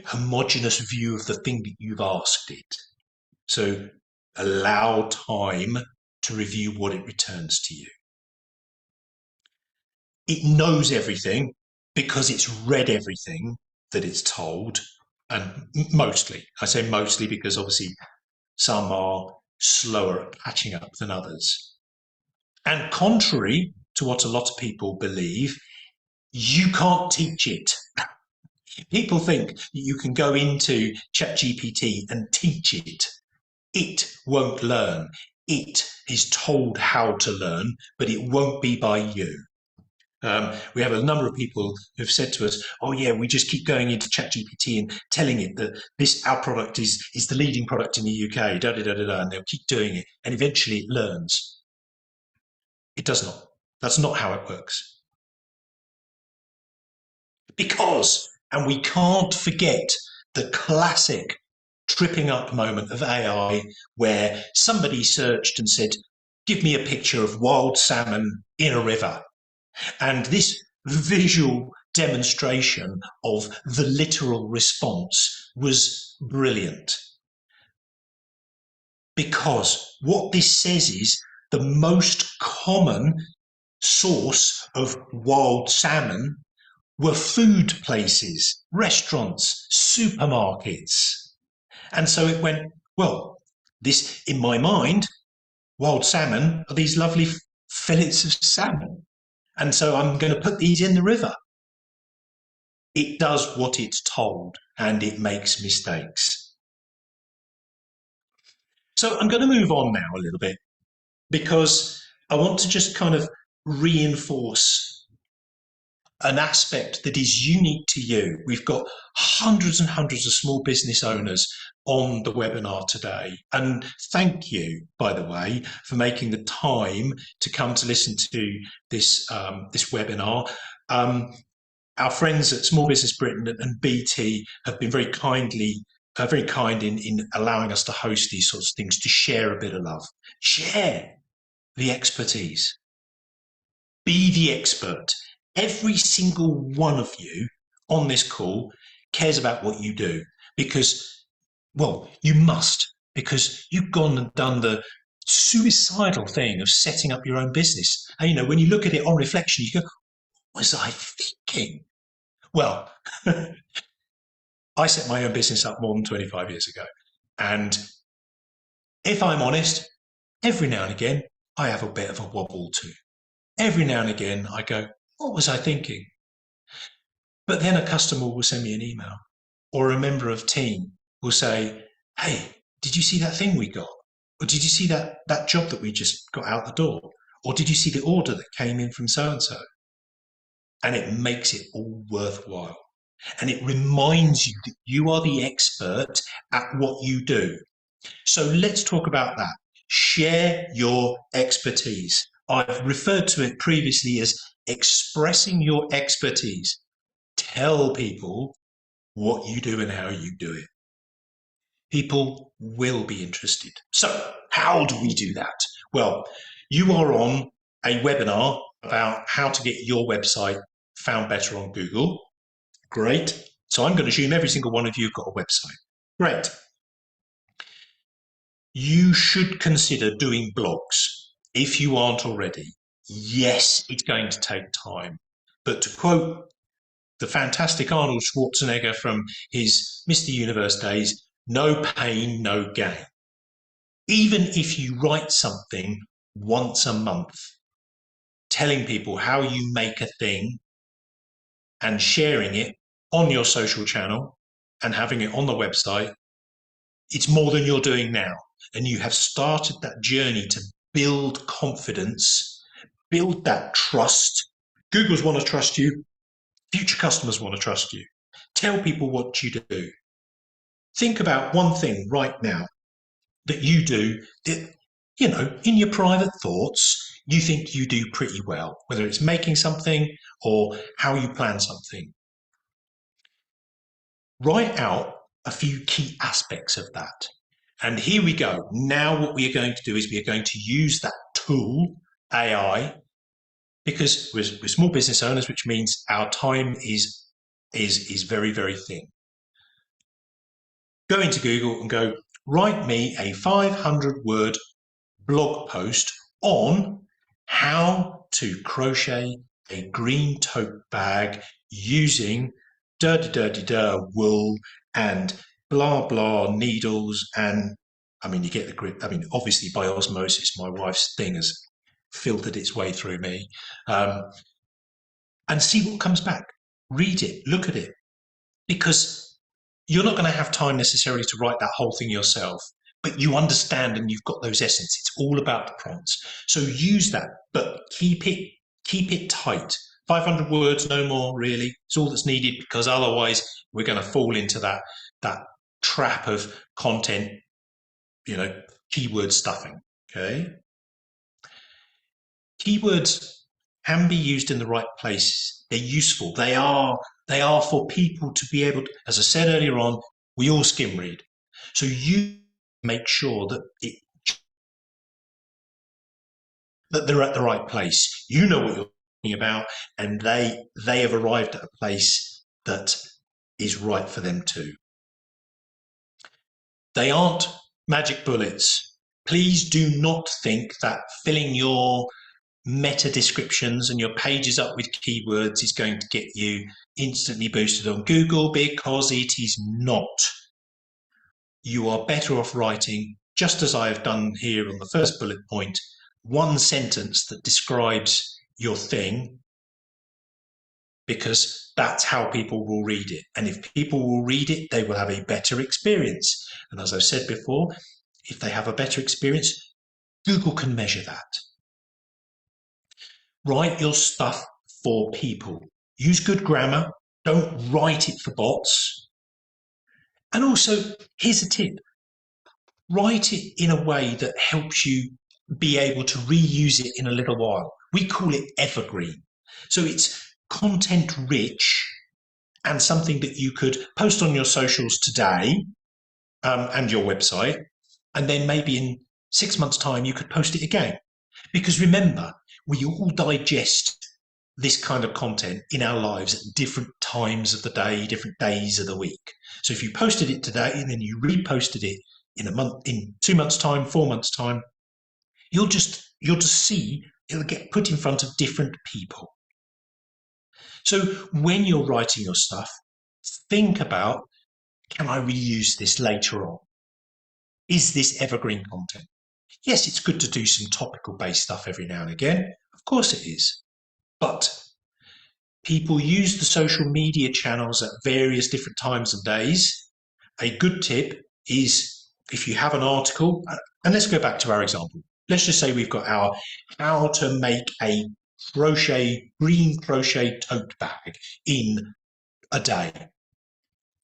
homogeneous view of the thing that you've asked it. So allow time to review what it returns to you. It knows everything because it's read everything that it's told, and mostly, I say mostly because obviously some are slower at catching up than others. And contrary to what a lot of people believe, you can't teach it. People think that you can go into ChatGPT and teach it. It won't learn. It is told how to learn, but it won't be by you. We have a number of people who've said to us, oh yeah, we just keep going into ChatGPT and telling it that our product is the leading product in the UK, and they'll keep doing it, and eventually it learns. It does not. That's not how it works. Because, and we can't forget the classic tripping up moment of AI where somebody searched and said, give me a picture of wild salmon in a river. And this visual demonstration of the literal response was brilliant. Because what this says is the most common source of wild salmon were food places, restaurants, supermarkets. And so it went, well, this, in my mind, wild salmon are these lovely fillets of salmon. And so I'm going to put these in the river. It does what it's told and it makes mistakes. So I'm going to move on now a little bit because I want to just kind of reinforce an aspect that is unique to you. We've got hundreds and hundreds of small business owners on the webinar today. And thank you, by the way, for making the time to come to listen to this, this webinar. Our friends at Small Business Britain and BT have been very kind in allowing us to host these sorts of things, to share a bit of love. Share the expertise. Be the expert. Every single one of you on this call cares about what you do because, well, you must, because you've gone and done the suicidal thing of setting up your own business. And, you know, when you look at it on reflection, you go, what was I thinking? Well, I set my own business up more than 25 years ago. And if I'm honest, every now and again, I have a bit of a wobble too. Every now and again, I go, what was I thinking? But then a customer will send me an email, or a member of team will say, hey, did you see that thing we got? Or did you see that job that we just got out the door? Or did you see the order that came in from so-and-so? And it makes it all worthwhile. And it reminds you that you are the expert at what you do. So let's talk about that. Share your expertise. I've referred to it previously as expressing your expertise. Tell people what you do and how you do it. People will be interested. So how do we do that? Well, you are on a webinar about how to get your website found better on Google. Great. So I'm going to assume every single one of you have got a website. Great. You should consider doing blogs if you aren't already. Yes, it's going to take time. But to quote the fantastic Arnold Schwarzenegger from his Mr. Universe days, no pain, no gain. Even if you write something once a month, telling people how you make a thing and sharing it on your social channel and having it on the website, it's more than you're doing now. And you have started that journey to build confidence, build that trust. Google's want to trust you. Future customers want to trust you. Tell people what you do. Think about one thing right now that you do that, you know, in your private thoughts, you think you do pretty well, whether it's making something or how you plan something. Write out a few key aspects of that. And here we go. Now what we are going to do is we are going to use that tool, AI, because we're small business owners, which means our time is very, very thin. Go into Google and go, write me a 500-word blog post on how to crochet a green tote bag using wool and blah, blah, needles. And I mean, you get the grip. I mean, obviously by osmosis, my wife's thing has filtered its way through me. And see what comes back. Read it, look at it, because you're not going to have time necessarily to write that whole thing yourself, but you understand and you've got those essence. It's all about the prompts. So use that, but keep it tight. 500 words, no more, really. It's all that's needed, because otherwise we're going to fall into that trap of content, you know, keyword stuffing. Okay. Keywords can be used in the right place. They're useful. They are for people to be able to, as I said earlier on, we all skim read. So you make sure that they're at the right place. You know what you're talking about, and they have arrived at a place that is right for them too. They aren't magic bullets. Please do not think that filling your meta descriptions and your pages up with keywords is going to get you instantly boosted on Google, because it is not. You are better off writing, just as I have done here on the first bullet point, one sentence that describes your thing, because that's how people will read it. And if people will read it, they will have a better experience. And as I've said before, if they have a better experience, Google can measure that. Write your stuff for people. Use good grammar. Don't write it for bots. And also, here's a tip. Write it in a way that helps you be able to reuse it in a little while. We call it evergreen. So it's content rich and something that you could post on your socials today and your website. And then maybe in 6 months' time, you could post it again. Because remember, we all digest this kind of content in our lives at different times of the day, different days of the week. So if you posted it today and then you reposted it in a month, in 2 months' time, 4 months' time, you'll just see it'll get put in front of different people. So when you're writing your stuff, think about, can I reuse this later on? Is this evergreen content? Yes, it's good to do some topical based stuff every now and again. Of course it is. But people use the social media channels at various different times and days. A good tip is, if you have an article, and let's go back to our example. Let's just say we've got our how to make a green crochet tote bag in a day.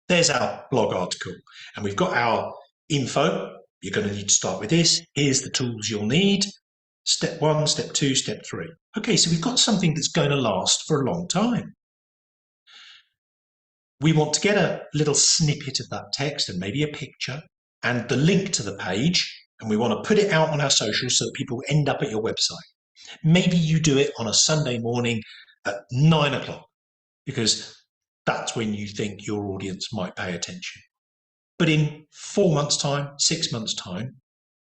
There's our blog article. And we've got our info. You're going to need to start with this. Here's the tools you'll need. Step 1, step 2, step 3. Okay, so we've got something that's going to last for a long time. We want to get a little snippet of that text and maybe a picture and the link to the page, and we want to put it out on our socials so that people end up at your website. Maybe you do it on a Sunday morning at 9 o'clock, because that's when you think your audience might pay attention. But in 4 months' time, 6 months' time,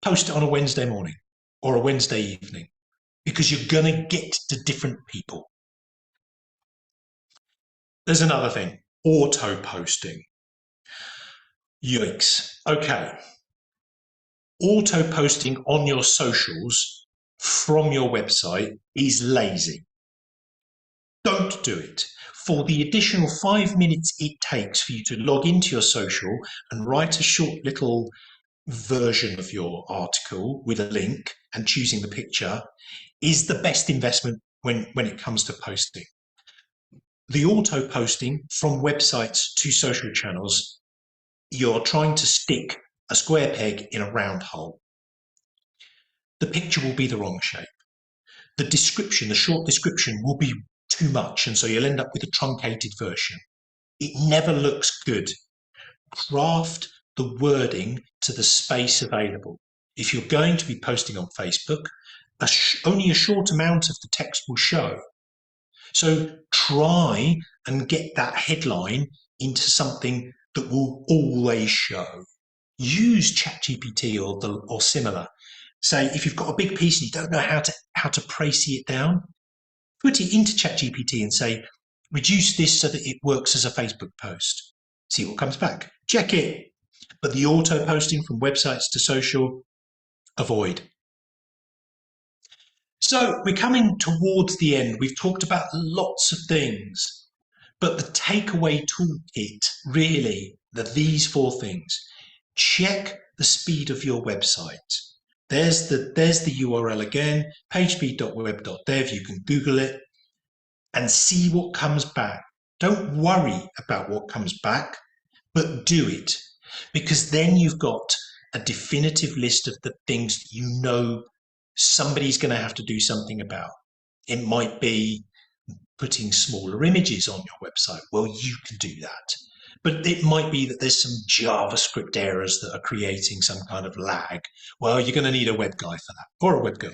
post it on a Wednesday morning or a Wednesday evening, because you're going to get to different people. There's another thing, auto posting. Yikes. Okay. Auto posting on your socials from your website is lazy. Don't do it. For the additional 5 minutes it takes for you to log into your social and write a short little version of your article with a link and choosing the picture is the best investment when it comes to posting. The auto posting from websites to social channels, you're trying to stick a square peg in a round hole. The picture will be the wrong shape. The description, the short description, will be too much, and so you'll end up with a truncated version. It never looks good. Craft the wording to the space available. If you're going to be posting on Facebook, only a short amount of the text will show. So try and get that headline into something that will always show. Use ChatGPT or similar. Say, if you've got a big piece and you don't know how to précis it down, put it into ChatGPT and say, reduce this so that it works as a Facebook post. See what comes back. Check it. But the auto posting from websites to social, avoid. So we're coming towards the end. We've talked about lots of things, but the takeaway toolkit really are these 4 things. Check the speed of your website. There's the URL again, pagespeed.web.dev. You can Google it and see what comes back. Don't worry about what comes back, but do it, because then you've got a definitive list of the things that you know somebody's going to have to do something about. It might be putting smaller images on your website. Well, you can do that. But it might be that there's some JavaScript errors that are creating some kind of lag. Well, you're going to need a web guy for that, or a web girl.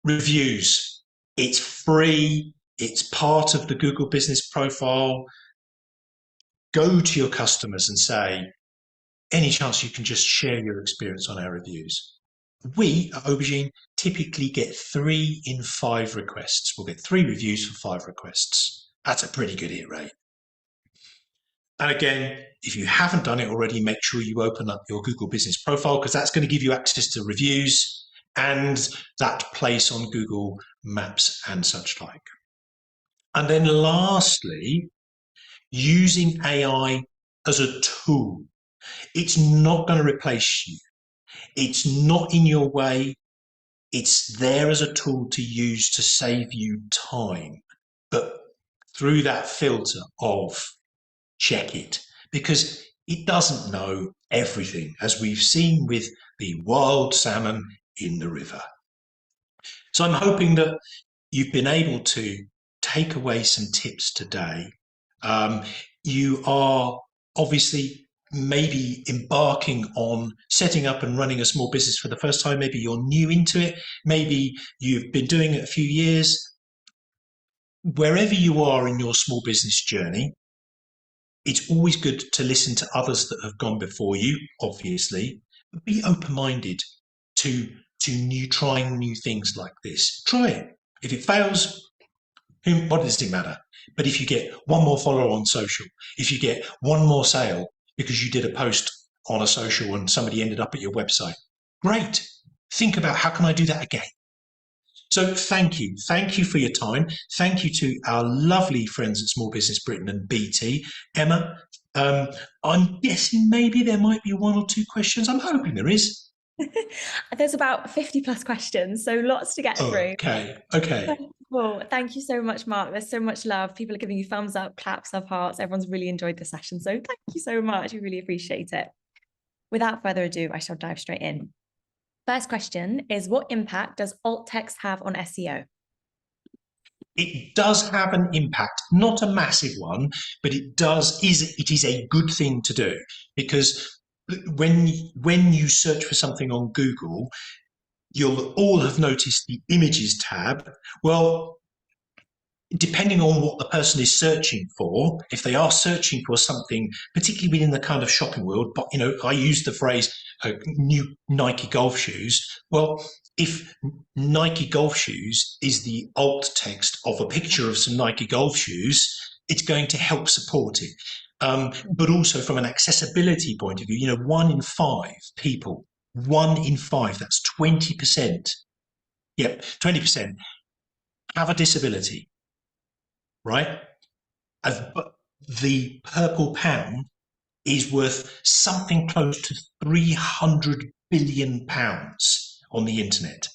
Reviews. It's free. It's part of the Google Business Profile. Go to your customers and say, any chance you can just share your experience on our reviews? we at Aubergine typically get 3 in 5 requests. We'll get 3 reviews for 5 requests. That's a pretty good hit rate. And again, if you haven't done it already, make sure you open up your Google Business Profile, because that's going to give you access to reviews and that place on Google Maps and such like. And then lastly, using AI as a tool. It's not going to replace you. It's not in your way. It's there as a tool to use to save you time, but through that filter of check it, because it doesn't know everything, as we've seen with the wild salmon in the river. So I'm hoping that you've been able to take away some tips today. You are obviously maybe embarking on setting up and running a small business for the first time. Maybe you're new into it. Maybe you've been doing it a few years. Wherever you are in your small business journey, it's always good to listen to others that have gone before you, obviously, but be open-minded to trying new things like this. Try it. If it fails, what does it matter? But if you get one more follower on social, if you get one more sale because you did a post on a social and somebody ended up at your website, great. Think about, how can I do that again? So thank you. Thank you for your time. Thank you to our lovely friends at Small Business Britain and BT. Emma, I'm guessing maybe there might be 1 or 2 questions. I'm hoping there is. There's about 50 plus questions, so lots to get through. Okay. Well, thank you so much, Mark. There's so much love. People are giving you thumbs up, claps, love hearts. Everyone's really enjoyed the session. So thank you so much. We really appreciate it. Without further ado, I shall dive straight in. First question is, what impact does alt text have on SEO? It does have an impact, not a massive one, but it is a good thing to do, because when you search for something on Google, you'll all have noticed the images tab. Well, depending on what the person is searching for, if they are searching for something, particularly within the kind of shopping world, but I use the phrase new Nike golf shoes. Well, if Nike golf shoes is the alt text of a picture of some Nike golf shoes, it's going to help support it. But also from an accessibility point of view, 1 in 5 people, 1 in 5, that's 20%. Yep, 20% have a disability. Right? The purple pound is worth something close to 300 billion pounds on the internet.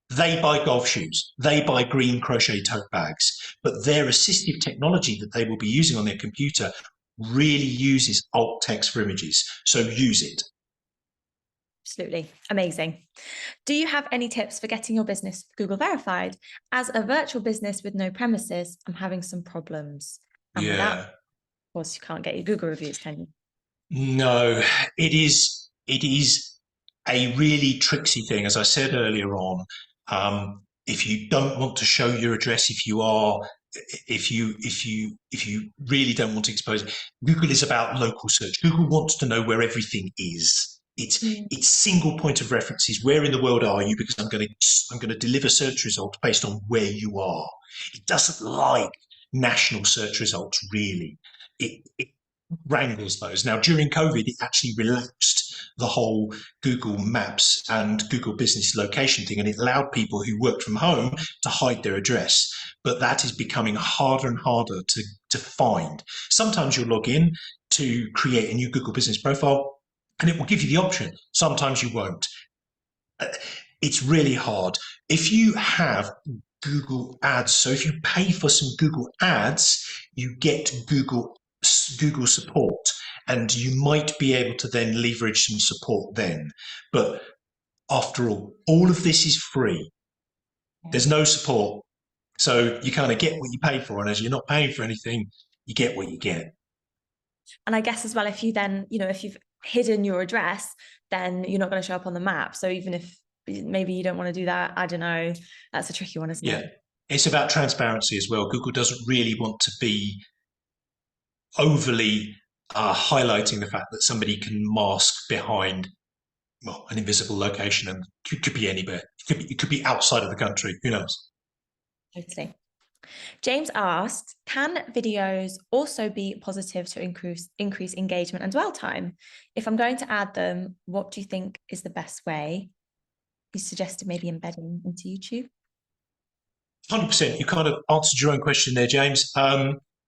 They buy golf shoes, they buy green crochet tote bags, but their assistive technology that they will be using on their computer really uses alt text for images. So use it. Absolutely. Amazing. Do you have any tips for getting your business Google verified? As a virtual business with no premises, I'm having some problems. And without, of course, you can't get your Google reviews, can you? No, it is a really tricksy thing. As I said earlier on, if you don't want to show your address, if you really don't want to expose it, Google is about local search. Google wants to know where everything is. It's single point of reference is, where in the world are you? Because I'm going to deliver search results based on where you are. It doesn't like national search results, really. It wrangles those. Now, during COVID, it actually relaxed the whole Google Maps and Google Business location thing, and it allowed people who worked from home to hide their address. But that is becoming harder and harder to find. Sometimes you'll log in to create a new Google Business profile, and it will give you the option. Sometimes you won't. It's really hard. If you have Google Ads, so if you pay for some Google Ads, you get Google support, and you might be able to then leverage some support then. But after all of this is free. There's no support. So you kind of get what you pay for, and as you're not paying for anything, you get what you get. And I guess as well, if you then, if you've hidden your address, then you're not going to show up on the map. So even if maybe you don't want to do that, I don't know, that's a tricky one, isn't it? Yeah, it's about transparency as well. Google doesn't really want to be overly highlighting the fact that somebody can mask behind well, an invisible location, and could be anywhere. It could be outside of the country. Who knows? Totally. James asked, can videos also be positive to increase engagement and dwell time? If I'm going to add them, what do you think is the best way? He suggested maybe embedding into YouTube. 100%. You kind of answered your own question there, James.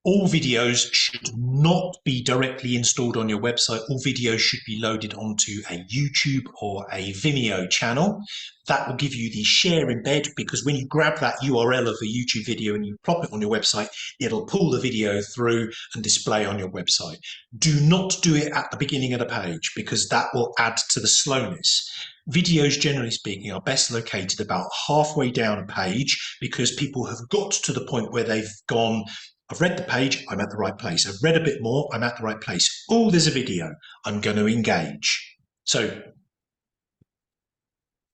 All videos should not be directly installed on your website. All videos should be loaded onto a YouTube or a Vimeo channel. That will give you the share embed, because when you grab that URL of a YouTube video and you plop it on your website, it'll pull the video through and display on your website. Do not do it at the beginning of the page, because that will add to the slowness. Videos, generally speaking, are best located about halfway down a page, because people have got to the point where they've gone, I've read the page, I'm at the right place. I've read a bit more, I'm at the right place. Oh, there's a video, I'm going to engage. So.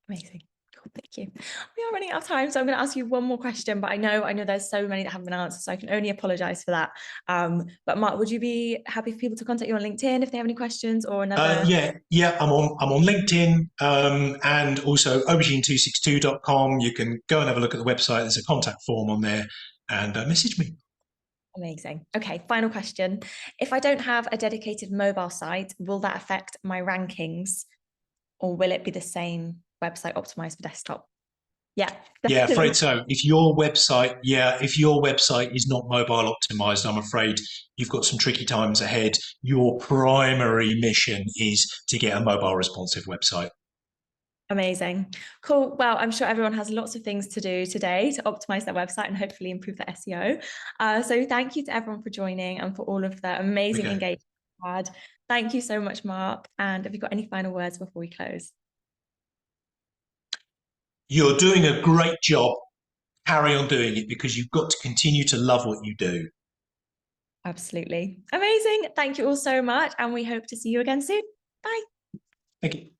Amazing. Cool, thank you. We are running out of time, so I'm going to ask you one more question, but I know there's so many that haven't been answered, so I can only apologize for that. But Mark, would you be happy for people to contact you on LinkedIn if they have any questions, or another? Yeah, I'm on LinkedIn, and also aubergine262.com. You can go and have a look at the website. There's a contact form on there, and message me. Amazing. Okay, final question. If I don't have a dedicated mobile site, will that affect my rankings, or will it be the same website optimized for desktop? Yeah. Yeah, afraid so. If your website is not mobile optimized, I'm afraid you've got some tricky times ahead. Your primary mission is to get a mobile responsive website. Amazing. Cool. Well, I'm sure everyone has lots of things to do today to optimize their website and hopefully improve their SEO. So thank you to everyone for joining and for all of the amazing engagement we had. Thank you so much, Mark. And have you got any final words before we close? You're doing a great job. Carry on doing it, because you've got to continue to love what you do. Absolutely. Amazing. Thank you all so much. And we hope to see you again soon. Bye. Thank you.